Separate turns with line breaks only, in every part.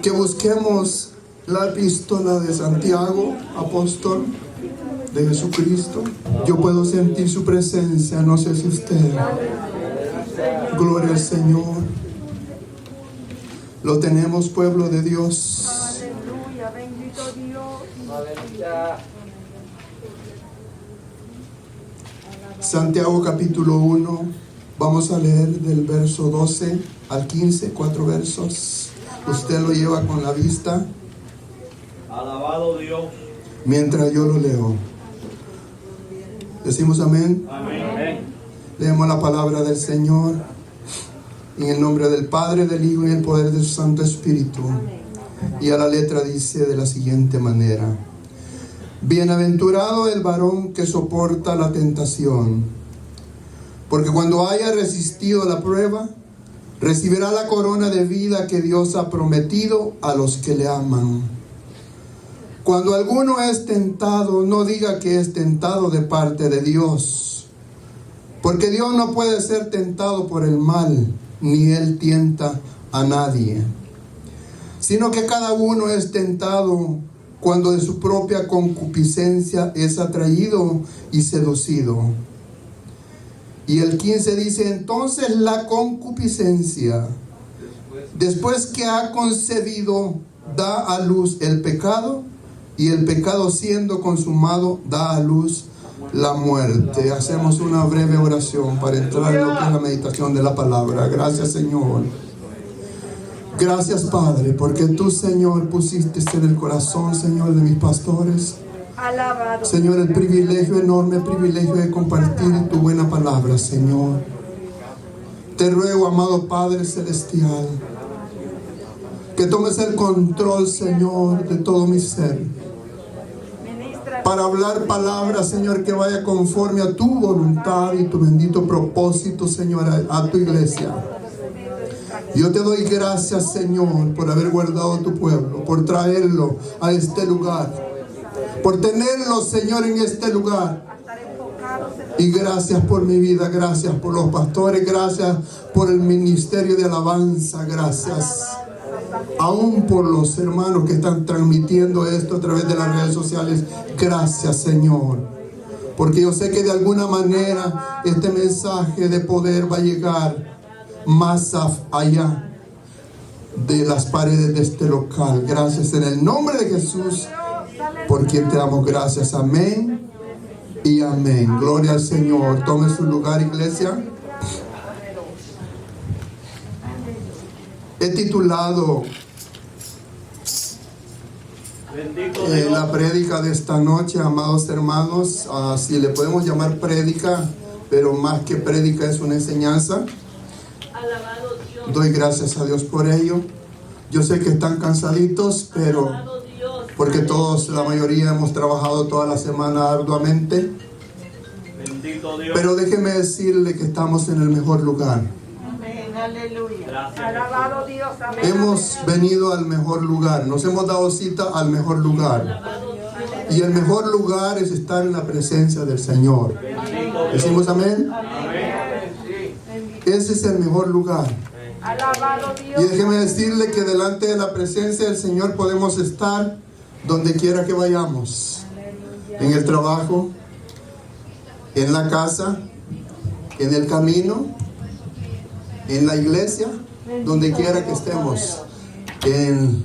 que busquemos la epístola de Santiago, apóstol de Jesucristo. Yo puedo sentir su presencia, no sé si usted. Gloria al Señor. Lo tenemos, pueblo de Dios.
Aleluya, bendito Dios.
Santiago capítulo 1, vamos a leer del verso 12 al 15, 4 versos. Usted lo lleva con la vista.
Alabado Dios.
Mientras yo lo leo. Decimos amén.
Amén.
Leemos la palabra del Señor en el nombre del Padre, del Hijo y en el poder de su Santo Espíritu. Y a la letra dice de la siguiente manera: bienaventurado el varón que soporta la tentación, porque cuando haya resistido la prueba, recibirá la corona de vida que Dios ha prometido a los que le aman. Cuando alguno es tentado, no diga que es tentado de parte de Dios, porque Dios no puede ser tentado por el mal, ni Él tienta a nadie, sino que cada uno es tentado cuando de su propia concupiscencia es atraído y seducido. Y el 15 dice: entonces la concupiscencia, después que ha concebido, da a luz el pecado, y el pecado siendo consumado da a luz la muerte. Hacemos una breve oración para entrar en lo que es la meditación de la palabra. Gracias, Señor. Gracias, Padre, porque tú, Señor, pusiste en el corazón, Señor, de mis pastores,
Alabado.
Señor, el privilegio, enorme privilegio de compartir tu buena palabra, Señor. Te ruego, amado Padre Celestial, que tomes el control, Señor, de todo mi ser, para hablar palabras, Señor, que vaya conforme a tu voluntad y tu bendito propósito, Señor, a tu iglesia. Yo te doy gracias, Señor, por haber guardado tu pueblo, por traerlo a este lugar, por tenerlo, Señor, en este lugar. Y gracias por mi vida, gracias por los pastores, gracias por el ministerio de alabanza, gracias aún por los hermanos que están transmitiendo esto a través de las redes sociales. Gracias, Señor, porque yo sé que de alguna manera este mensaje de poder va a llegar más allá de las paredes de este local. Gracias en el nombre de Jesús, por quien te damos gracias. Amén y amén. Gloria al Señor. Tome su lugar, iglesia. He titulado la prédica de esta noche, amados hermanos, si le podemos llamar prédica, pero más que prédica es una enseñanza. Doy gracias a Dios por ello. Yo sé que están cansaditos, pero porque todos, la mayoría, hemos trabajado toda la semana arduamente. Pero déjeme decirle que estamos en el mejor lugar.
Aleluya. Alabado Dios. Amén.
Hemos venido al mejor lugar, nos hemos dado cita al mejor lugar. Y el mejor lugar es estar en la presencia del Señor. ¿Decimos amén? Ese es el mejor lugar.
Alabado Dios.
Y déjeme decirle que delante de la presencia del Señor podemos estar donde quiera que vayamos. En el trabajo, en la casa, en el camino, en la iglesia, donde quiera que estemos, en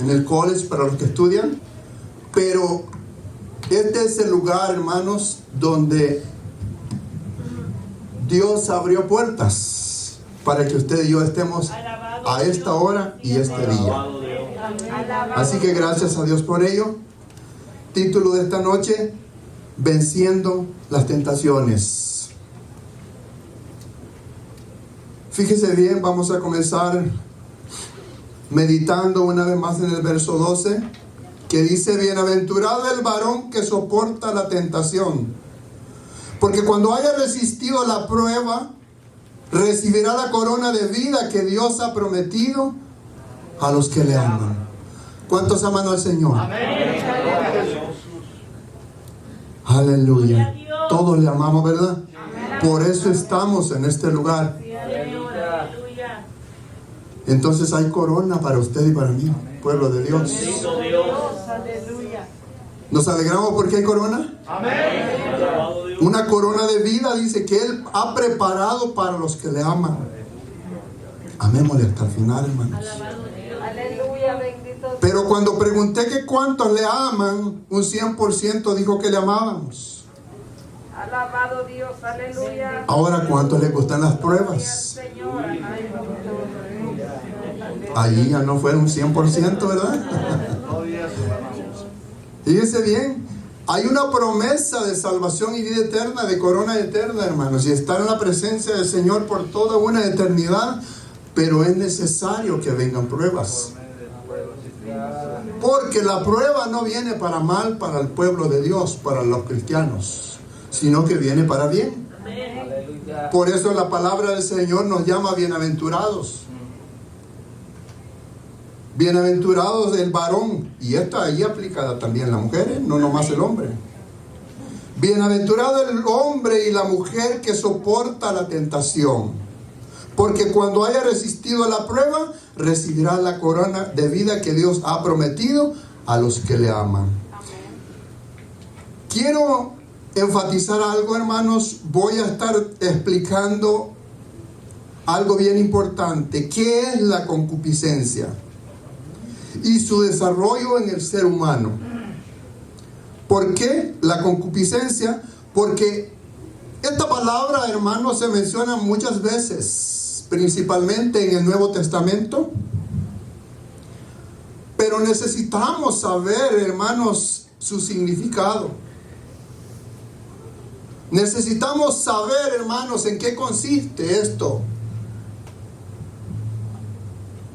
el college para los que estudian. Pero este es el lugar, hermanos, donde Dios abrió puertas para que usted y yo estemos a esta hora y este día. Así que gracias a Dios por ello. Título de esta noche: venciendo las tentaciones. Fíjese bien, vamos a comenzar meditando una vez más en el verso 12, que dice: bienaventurado el varón que soporta la tentación, porque cuando haya resistido la prueba, recibirá la corona de vida que Dios ha prometido a los que le aman. ¿Cuántos aman al Señor?
Amén.
Aleluya. Todos le amamos, ¿verdad? Por eso estamos en este lugar. Entonces hay corona para usted y para mí, pueblo de Dios.
Bendito Dios.
Aleluya.
¿Nos alegramos porque hay corona?
Alabado Dios.
Una corona de vida, dice, que Él ha preparado para los que le aman. Amémosle hasta el final, hermanos.
Aleluya, bendito Dios.
Pero cuando pregunté que cuántos le aman, un 100% dijo que le amábamos.
Alabado Dios, aleluya.
Ahora, ¿cuántos les gustan las pruebas?
Señor,
Allí ya no fue un 100%, ¿verdad? Fíjense bien, hay una promesa de salvación y vida eterna, de corona eterna, hermanos, y estar en la presencia del Señor por toda una eternidad, pero es necesario que vengan pruebas. Porque la prueba no viene para mal para el pueblo de Dios, para los cristianos, sino que viene para bien. Por eso la palabra del Señor nos llama bienaventurados. Bienaventurados el varón, y esta ahí aplicada también la mujer, no nomás el hombre. Bienaventurado el hombre y la mujer que soporta la tentación, porque cuando haya resistido a la prueba, recibirá la corona de vida que Dios ha prometido a los que le aman. Quiero enfatizar algo, hermanos. Voy a estar explicando algo bien importante. ¿Qué es la concupiscencia? Y su desarrollo en el ser humano. ¿Por qué la concupiscencia? Porque esta palabra, hermanos, se menciona muchas veces, principalmente en el Nuevo Testamento. Pero necesitamos saber, hermanos, su significado. Necesitamos saber, hermanos, en qué consiste esto.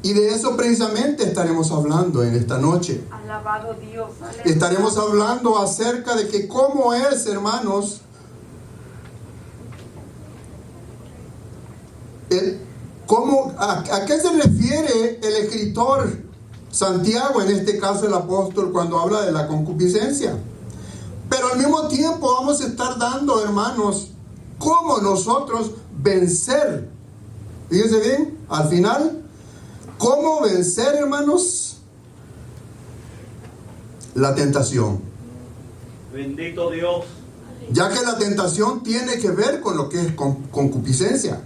Y de eso precisamente estaremos hablando en esta noche.
alabado Dios, aleluya.
Estaremos hablando acerca de que cómo es, hermanos, a qué se refiere el escritor Santiago, en este caso el apóstol, cuando habla de la concupiscencia. Pero al mismo tiempo vamos a estar dando, hermanos, cómo nosotros vencer. Fíjense bien, al final, ¿cómo vencer, hermanos, la tentación?
Bendito Dios.
Ya que la tentación tiene que ver con lo que es concupiscencia.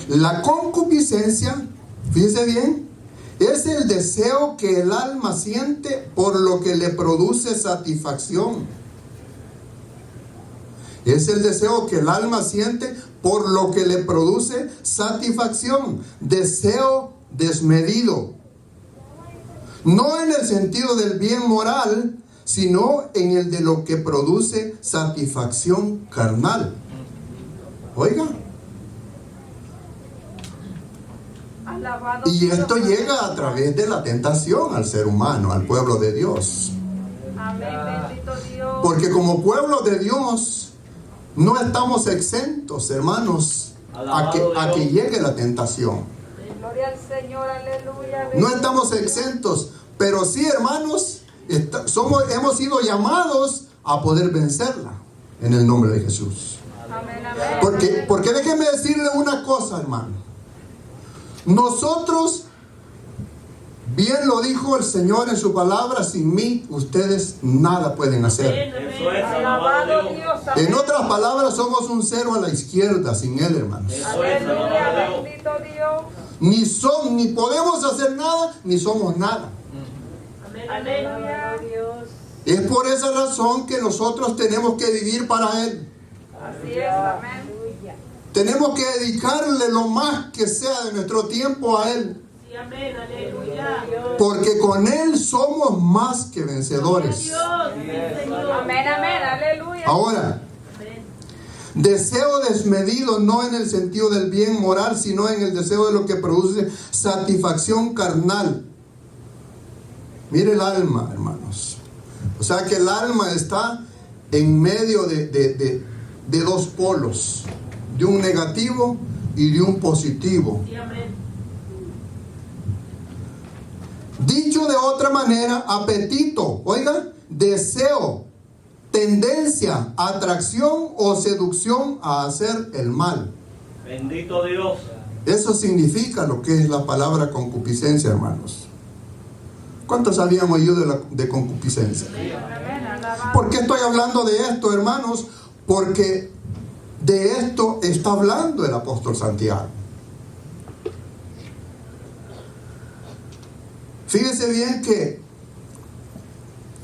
La concupiscencia, fíjense bien, es el deseo que el alma siente por lo que le produce satisfacción. Es el deseo que el alma siente por lo que le produce satisfacción. Deseo desmedido. No en el sentido del bien moral, sino en el de lo que produce satisfacción carnal. Oiga.
Alabado
Y
Dios.
esto llega a través de la tentación al ser humano, al pueblo de Dios.
Amén, bendito Dios.
Porque como pueblo de Dios no estamos exentos, hermanos, a que llegue la tentación.
Gloria al Señor, aleluya.
No estamos exentos, pero sí, hermanos, hemos sido llamados a poder vencerla en el nombre de Jesús.
Amén, amén.
Porque déjenme decirle una cosa, hermano. Nosotros, bien lo dijo el Señor en su palabra, sin mí ustedes nada pueden hacer.
Eso es,
Alabado
alabado Dios.
Dios, amén.
En otras palabras, somos un cero a la izquierda sin Él, hermanos.
Eso es,
Aleluya,
alabado Dios.
bendito Dios.
Ni podemos hacer nada, ni somos nada.
Aleluya.
Es por esa razón que nosotros tenemos que vivir para Él.
Así es, amén.
Tenemos que dedicarle lo más que sea de nuestro tiempo a Él.
Amén, aleluya.
Porque con Él somos más que vencedores.
Amén, amén, aleluya.
Ahora, deseo desmedido no en el sentido del bien moral, sino en el deseo de lo que produce satisfacción carnal. Mire el alma, hermanos. O sea que el alma está en medio de dos polos, de un negativo y de un positivo. Dicho de otra manera, apetito, oiga, deseo, tendencia, atracción o seducción a hacer el mal.
Bendito Dios.
Eso significa lo que es la palabra concupiscencia, hermanos. ¿Cuántos habían oído de concupiscencia?
Amén. Alabado.
¿Por qué estoy hablando de esto, hermanos? Porque de esto está hablando el apóstol Santiago. Fíjese bien que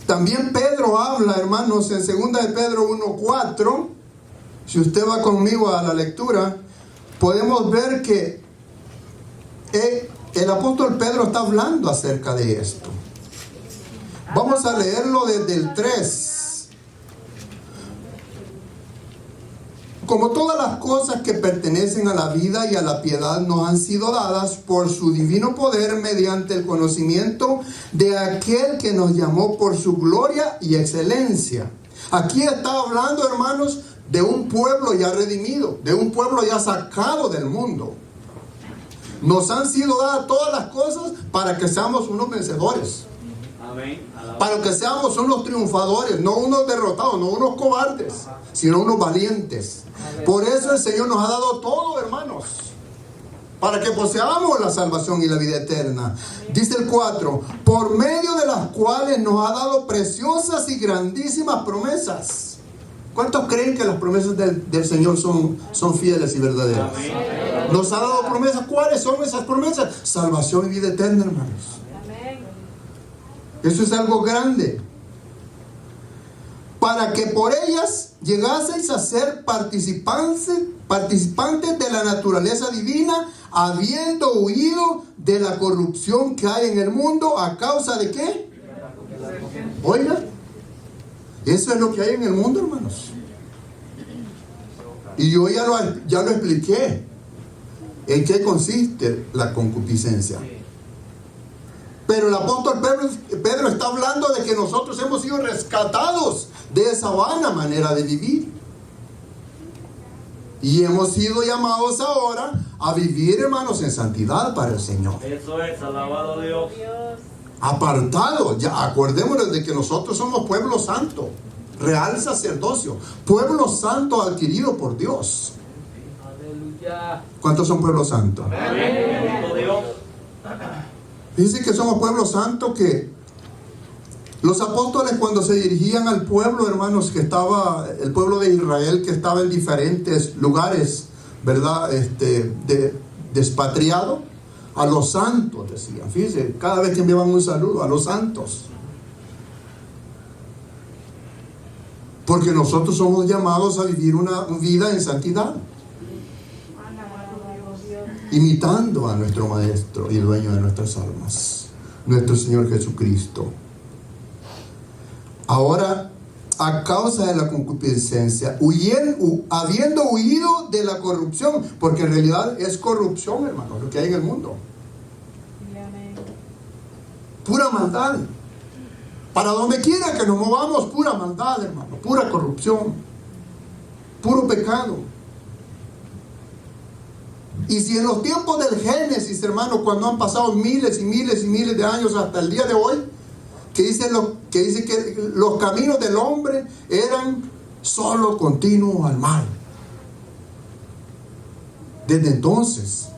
también Pedro habla, hermanos, en 2 de Pedro 1:4. Si usted va conmigo a la lectura, podemos ver que el apóstol Pedro está hablando acerca de esto. Vamos a leerlo desde el 3. Como todas las cosas que pertenecen a la vida y a la piedad nos han sido dadas por su divino poder mediante el conocimiento de aquel que nos llamó por su gloria y excelencia. Aquí está hablando, hermanos, de un pueblo ya redimido, de un pueblo ya sacado del mundo. Nos han sido dadas todas las cosas para que seamos unos vencedores.
Amén.
Para que seamos unos triunfadores, no unos derrotados, no unos cobardes, sino unos valientes. Por eso el Señor nos ha dado todo, hermanos, para que poseamos la salvación y la vida eterna. Dice el 4, por medio de las cuales nos ha dado preciosas y grandísimas promesas. ¿Cuántos creen que las promesas del Señor son fieles y verdaderas?
Amén.
Nos ha dado promesas. ¿Cuáles son esas promesas? Salvación y vida eterna, hermanos. Eso es algo grande. Para que por ellas llegaseis a ser participantes de la naturaleza divina, habiendo huido de la corrupción que hay en el mundo, ¿a causa de qué? Oiga, eso es lo que hay en el mundo, hermanos. Y yo ya lo expliqué. ¿En qué consiste la concupiscencia? Pero el apóstol Pedro está hablando de que nosotros hemos sido rescatados de esa vana manera de vivir. Y hemos sido llamados ahora a vivir, hermanos, en santidad para el Señor.
Eso es, alabado Dios.
Apartados, ya acordémonos de que nosotros somos pueblo santo, real sacerdocio, pueblo santo adquirido por Dios.
Aleluya.
¿Cuántos son pueblo santo?
Amén. Bendito Dios.
Dice que somos pueblo santo, que los apóstoles cuando se dirigían al pueblo, hermanos, que estaba, el pueblo de Israel que estaba en diferentes lugares, ¿verdad? Despatriado, a los santos decían. Fíjense, cada vez que enviaban un saludo, a los santos. Porque nosotros somos llamados a vivir una vida en santidad, imitando a nuestro Maestro y dueño de nuestras almas, nuestro Señor Jesucristo. Ahora, a causa de la concupiscencia, habiendo huido de la corrupción, porque en realidad es corrupción, hermano, lo que hay en el mundo. Pura maldad. Para donde quiera que nos movamos, pura maldad, hermano, pura corrupción, puro pecado. Y si en los tiempos del Génesis, hermano, cuando han pasado miles y miles y miles de años hasta el día de hoy, que dice que los caminos del hombre eran solo continuos al mal. Desde entonces.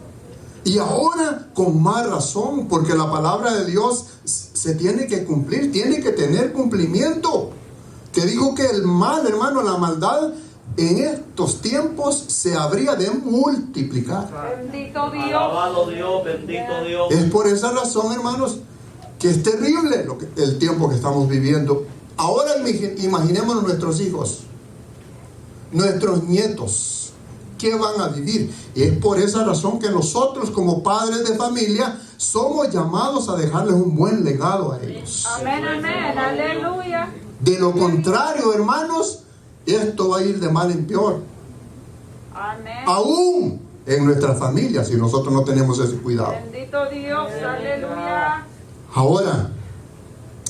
Y ahora con más razón, porque la palabra de Dios se tiene que cumplir, tiene que tener cumplimiento. Que dijo que el mal, hermano, la maldad, en estos tiempos se habría de multiplicar.
Bendito Dios.
Alabado Dios, bendito Dios.
Es por esa razón, hermanos, que es terrible el tiempo que estamos viviendo. Ahora imaginémonos nuestros hijos, nuestros nietos, ¿qué van a vivir? Y es por esa razón que nosotros como padres de familia somos llamados a dejarles un buen legado a ellos.
Amén, amén, aleluya.
De lo contrario, hermanos, esto va a ir de mal en peor.
Amén.
Aún en nuestras familias, si nosotros no tenemos ese cuidado.
Bendito Dios, aleluya.
Ahora,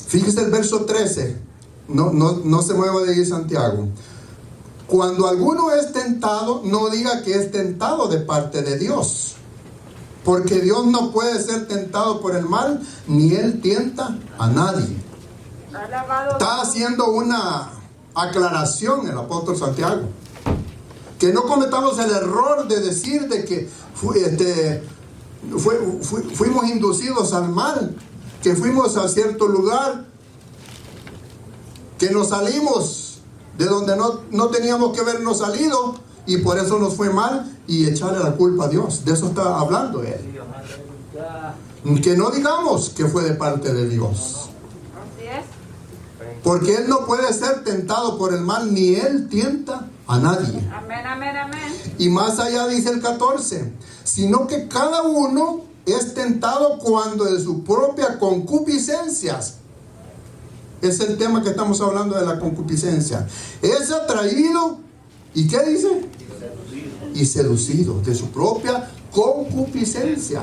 fíjese el verso 13. No se mueva de ahí, Santiago. Cuando alguno es tentado, no diga que es tentado de parte de Dios. Porque Dios no puede ser tentado por el mal, ni Él tienta a nadie.
Alabado
Está
Dios.
haciendo una aclaración el apóstol Santiago. Que no cometamos el error de decir de que fuimos inducidos al mal, que fuimos a cierto lugar, que nos salimos de donde no teníamos que habernos salido y por eso nos fue mal y echarle la culpa a Dios. De eso está hablando él. Que no digamos que fue de parte de Dios.
Así es.
Porque Él no puede ser tentado por el mal, ni Él tienta a nadie.
Amén, amén, amén.
Y más allá dice el 14, sino que cada uno es tentado cuando de sus propias concupiscencias. Es el tema que estamos hablando de la concupiscencia. Es atraído, ¿y qué dice? Y seducido de su propia concupiscencia.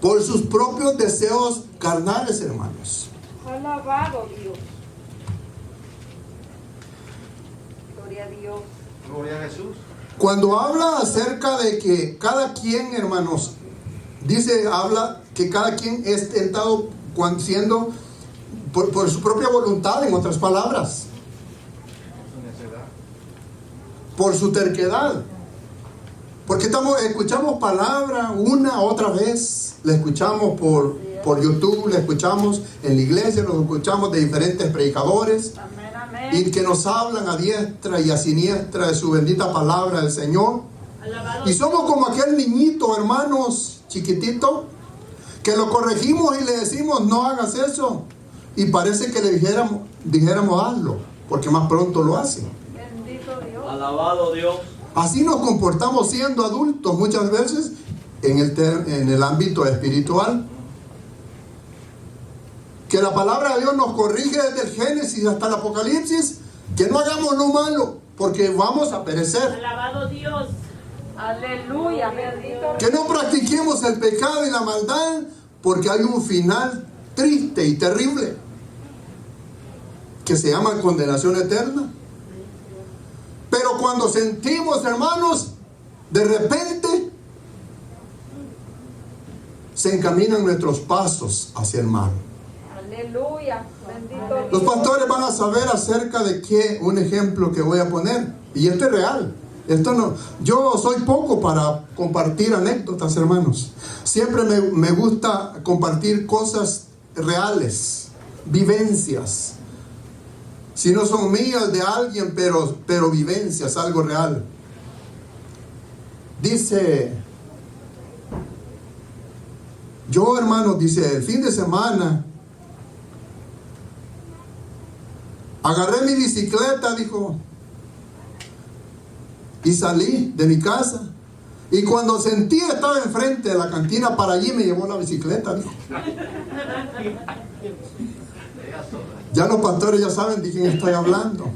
Por sus propios deseos carnales, hermanos.
Alabado Dios. Gloria a Dios.
Gloria a Jesús.
Cuando habla acerca de que cada quien, hermanos, habla que cada quien es tentado siendo por su propia voluntad, en otras palabras. Por su terquedad. Porque escuchamos palabra una otra vez, la escuchamos por YouTube, la escuchamos en la iglesia, nos escuchamos de diferentes predicadores.
Amén, amén.
Y que nos hablan a diestra y a siniestra de su bendita palabra del Señor.
Alabado.
Y somos como aquel niñito, hermanos, chiquitito, que lo corregimos y le decimos no hagas eso. Y parece que le dijéramos hazlo, porque más pronto lo hacen.
Bendito Dios.
Alabado Dios.
Así nos comportamos siendo adultos muchas veces en el ámbito espiritual. Que la palabra de Dios nos corrige desde el Génesis hasta el Apocalipsis, que no hagamos lo malo, porque vamos a perecer.
Alabado Dios. Aleluya. Bendito.
Que no practiquemos el pecado y la maldad, porque hay un final triste y terrible, que se llama condenación eterna. Pero cuando sentimos, hermanos, de repente se encaminan nuestros pasos hacia el mal.
Aleluya. Bendito
Los
Dios.
pastores van a saber acerca de qué, un ejemplo que voy a poner. Y esto es real. Yo soy poco para compartir anécdotas, hermanos. Siempre me gusta compartir cosas reales, vivencias. Si no son mías, de alguien, pero vivencias, algo real. Dice, yo, hermanos, dice, el fin de semana agarré mi bicicleta, dijo, y salí de mi casa. Y cuando sentí, estaba enfrente de la cantina, para allí me llevó la bicicleta, dijo. Ya los pastores ya saben de quién estoy hablando.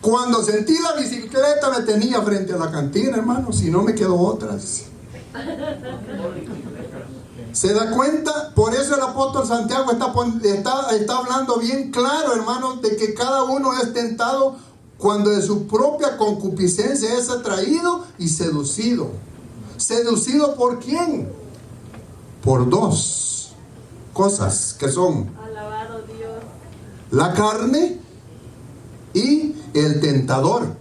Cuando sentí la bicicleta me tenía frente a la cantina, hermano, si no me quedó otras. ¿Se da cuenta? Por eso el apóstol Santiago está hablando bien claro, hermanos, de que cada uno es tentado cuando de su propia concupiscencia es atraído y seducido. ¿Seducido por quién? Por dos cosas que son
Alabado Dios.
la carne y el tentador.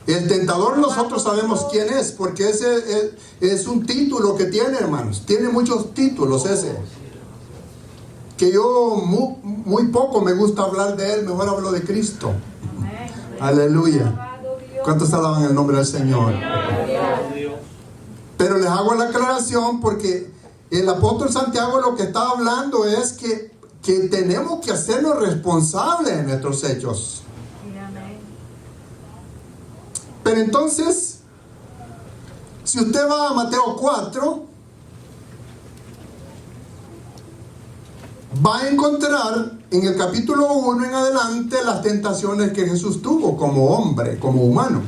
El tentador nosotros sabemos quién es, porque ese es un título que tiene, hermanos. Tiene muchos títulos ese. Que yo muy poco me gusta hablar de él, mejor hablo de Cristo.
Amén.
Aleluya.
Alabado Dios.
¿Cuántos alaban el nombre del Señor?
Alabado Dios.
Pero les hago la aclaración porque el apóstol Santiago lo que está hablando es que tenemos que hacernos responsables de nuestros hechos.
Amén.
Pero entonces, si usted va a Mateo 4, va a encontrar en el capítulo 1 en adelante las tentaciones que Jesús tuvo como hombre, como humano.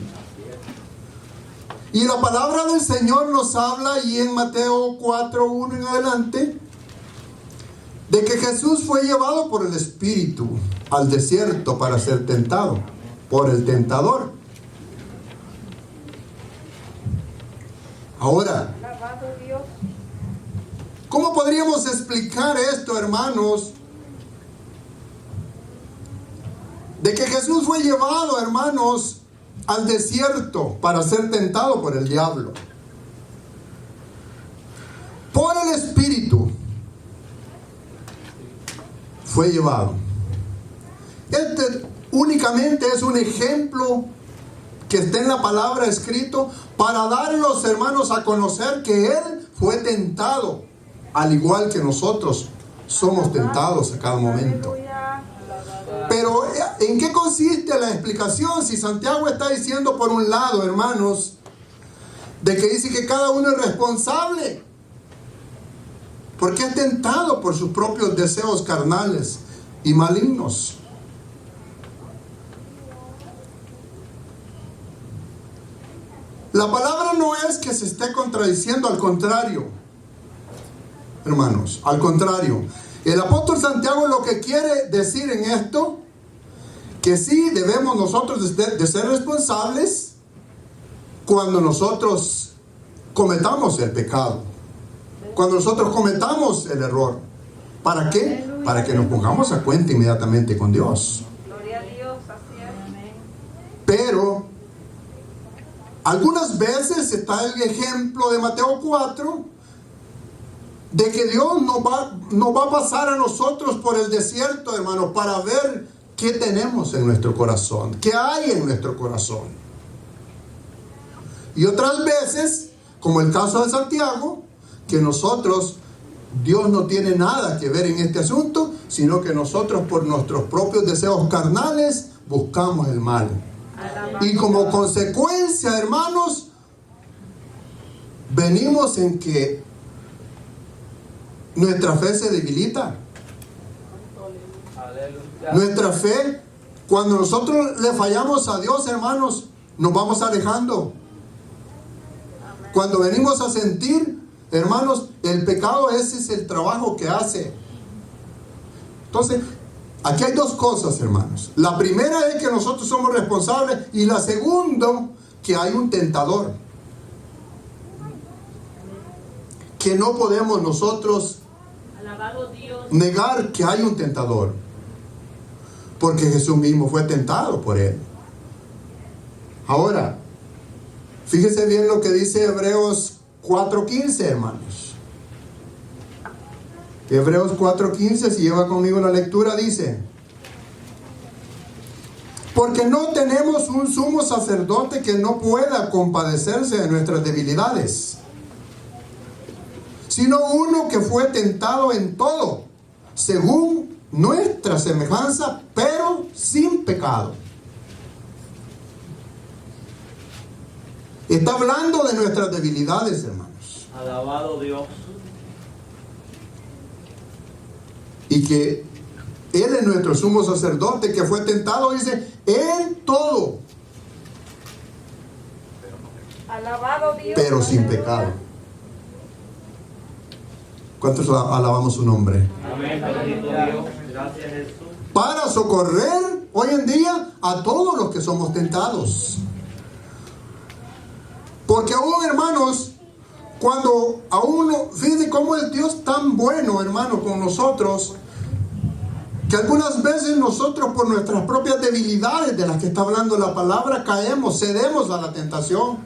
Y la palabra del Señor nos habla, y en Mateo 4, 1 en adelante, de que Jesús fue llevado por el Espíritu al desierto para ser tentado por el tentador. Ahora,
Alabado Dios.
¿cómo podríamos explicar esto, hermanos? de que Jesús fue llevado, hermanos, al desierto para ser tentado por el diablo. Por el Espíritu fue llevado. Este únicamente es un ejemplo que está en la palabra escrito para dar a los hermanos a conocer que Él fue tentado, al igual que nosotros somos tentados a cada momento. Pero ¿en qué consiste la explicación? Si Santiago está diciendo por un lado, hermanos, de que dice que cada uno es responsable, porque es tentado por sus propios deseos carnales y malignos. La palabra no es que se esté contradiciendo, al contrario, hermanos, al contrario. El apóstol Santiago lo que quiere decir en esto, que sí debemos nosotros de ser responsables cuando nosotros cometamos el pecado, cuando nosotros cometamos el error. ¿Para qué? Para que nos pongamos a cuenta inmediatamente con Dios.
Gloria a Dios, así es. Amén.
Pero algunas veces está el ejemplo de Mateo 4, de que Dios nos va a pasar a nosotros por el desierto, hermanos, para ver qué tenemos en nuestro corazón, qué hay en nuestro corazón. Y otras veces, como el caso de Santiago, que nosotros, Dios no tiene nada que ver en este asunto, sino que nosotros por nuestros propios deseos carnales buscamos el mal. Y como consecuencia, hermanos, venimos en que nuestra fe se debilita.
Aleluya.
Nuestra fe, cuando nosotros le fallamos a Dios, hermanos, nos vamos alejando. Cuando venimos a sentir, hermanos, el pecado, ese es el trabajo que hace. Entonces, aquí hay dos cosas, hermanos. La primera es que nosotros somos responsables, y la segunda, que hay un tentador. Que no podemos nosotros
Alabado Dios.
negar que hay un tentador, porque Jesús mismo fue tentado por él. Ahora, fíjese bien lo que dice Hebreos 4:15, hermanos. Hebreos 4:15, si lleva conmigo la lectura, dice: porque no tenemos un sumo sacerdote que no pueda compadecerse de nuestras debilidades, sino uno que fue tentado en todo, según nuestra semejanza, pero sin pecado. Está hablando de nuestras debilidades, hermanos.
Alabado Dios.
Y que Él es nuestro sumo sacerdote que fue tentado, dice, en todo,
Alabado Dios.
pero sin
Aleluya.
pecado. ¿Cuántos alabamos su nombre?
Amén. Bendito Dios. Gracias, Jesús.
Para socorrer hoy en día a todos los que somos tentados. Porque aún, hermanos, cuando a uno, fíjense cómo es Dios tan bueno, hermano, con nosotros, que algunas veces nosotros, por nuestras propias debilidades de las que está hablando la palabra, caemos, cedemos a la tentación,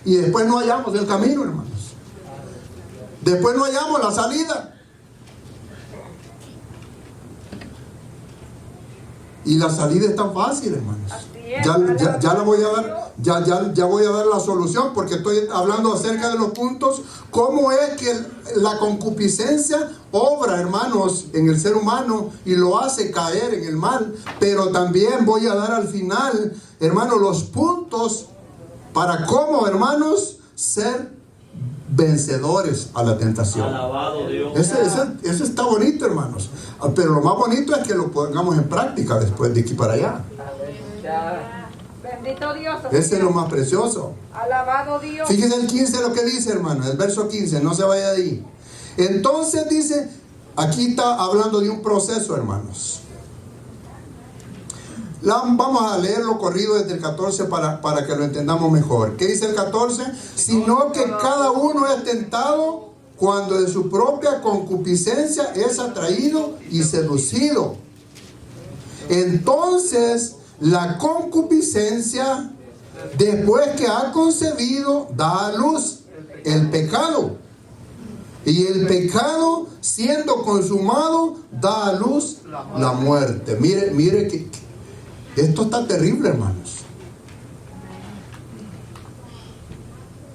y después no hallamos el camino, hermanos. Después no hallamos la salida. Y la salida es tan fácil, hermanos.
Así es.
Ya la voy a dar, ya voy a dar la solución, porque estoy hablando acerca de los puntos, cómo es que la concupiscencia obra, hermanos, en el ser humano y lo hace caer en el mal. Pero también voy a dar al final, hermanos, los puntos para cómo, hermanos, ser vencedores a la tentación.
Alabado Dios.
Ese está bonito, hermanos. Pero lo más bonito es que lo pongamos en práctica después de aquí para allá.
Bendito Dios. así
Ese es lo más precioso.
Alabado Dios.
Fíjense el 15 lo que dice, hermano, el verso 15, no se vaya de ahí. Entonces dice, aquí está hablando de un proceso, hermanos. Vamos a leerlo corrido desde el 14 para que lo entendamos mejor. ¿Qué dice el 14? Sino que cada uno es tentado cuando de su propia concupiscencia es atraído y seducido. Entonces, la concupiscencia, después que ha concebido, da a luz el pecado. Y el pecado, siendo consumado, da a luz la muerte. Mire que esto está terrible, hermanos.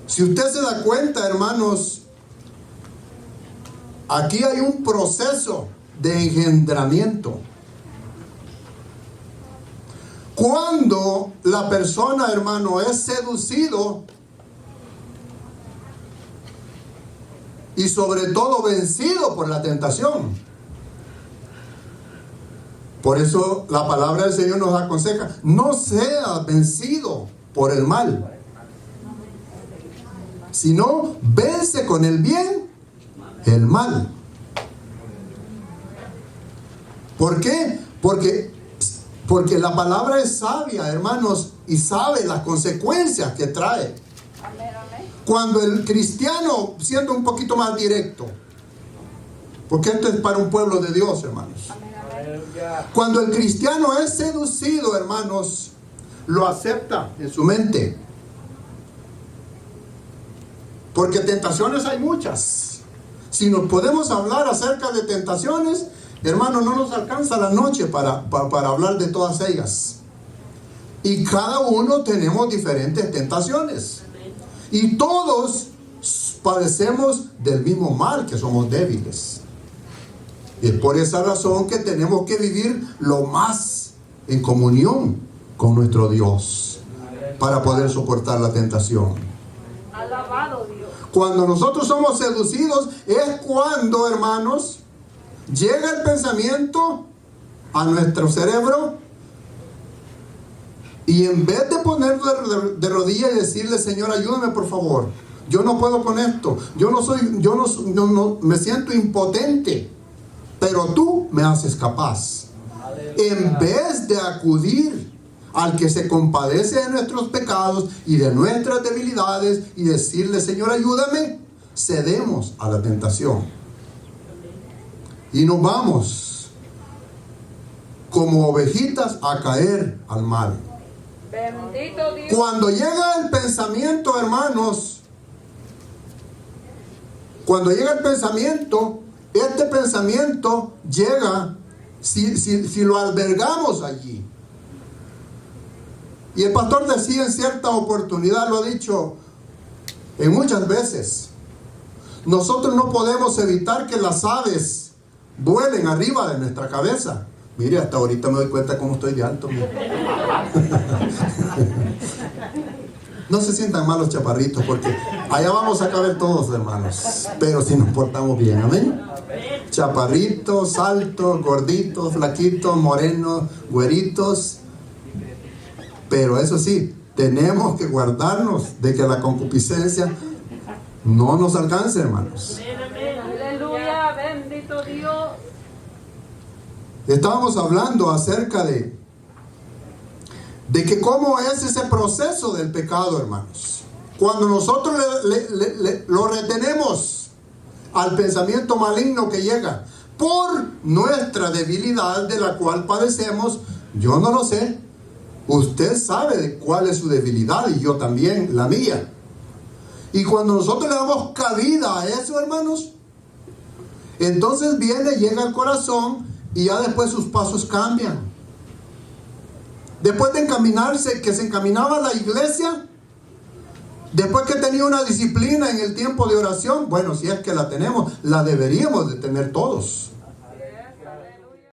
Si usted se da cuenta, hermanos, aquí hay un proceso de engendramiento. Cuando la persona, hermano, es seducido y sobre todo vencido por la tentación. Por eso la palabra del Señor nos aconseja: no sea vencido por el mal, sino vence con el bien el mal. ¿Por qué? Porque la palabra es sabia, hermanos, y sabe las consecuencias que trae. Cuando el cristiano, siendo un poquito más directo, porque esto es para un pueblo de Dios, hermanos. Cuando el cristiano es seducido, hermanos, lo acepta en su mente. Porque tentaciones hay muchas. Si nos podemos hablar acerca de tentaciones, hermano, no nos alcanza la noche para hablar de todas ellas. Y cada uno tenemos diferentes tentaciones. Y todos padecemos del mismo mal, que somos débiles. Y es por esa razón que tenemos que vivir lo más en comunión con nuestro Dios, para poder soportar la tentación.
Alabado Dios.
Cuando nosotros somos seducidos, es cuando, hermanos, llega el pensamiento a nuestro cerebro, y en vez de ponerlo de rodillas y decirle: Señor, ayúdame por favor, yo no puedo con esto, yo no me siento impotente, pero tú me haces capaz. En vez de acudir al que se compadece de nuestros pecados y de nuestras debilidades y decirle: Señor, ayúdame, cedemos a la tentación y nos vamos como ovejitas a caer al mal.
Bendito Dios.
Cuando llega el pensamiento, hermanos, este pensamiento llega si lo albergamos allí. Y el pastor decía en cierta oportunidad, lo ha dicho en muchas veces: nosotros no podemos evitar que las aves vuelen arriba de nuestra cabeza. Mire, hasta ahorita me doy cuenta cómo estoy de alto. No se sientan mal los chaparritos, porque allá vamos a caber todos, hermanos, pero si nos portamos bien, amén. Chaparritos, altos, gorditos, flaquitos, morenos, güeritos. Pero eso sí, tenemos que guardarnos de que la concupiscencia no nos alcance, hermanos.
Aleluya, bendito Dios.
Estábamos hablando acerca de que cómo es ese proceso del pecado, hermanos. Cuando nosotros lo retenemos al pensamiento maligno que llega por nuestra debilidad, de la cual padecemos. Yo no lo sé, usted sabe de cuál es su debilidad, y yo también la mía. Y cuando nosotros le damos cabida a eso, hermanos, entonces llega al corazón, y ya después sus pasos cambian. Después de encaminarse, que se encaminaba a la iglesia, después que tenía una disciplina en el tiempo de oración, bueno, si es que la tenemos, la deberíamos de tener todos.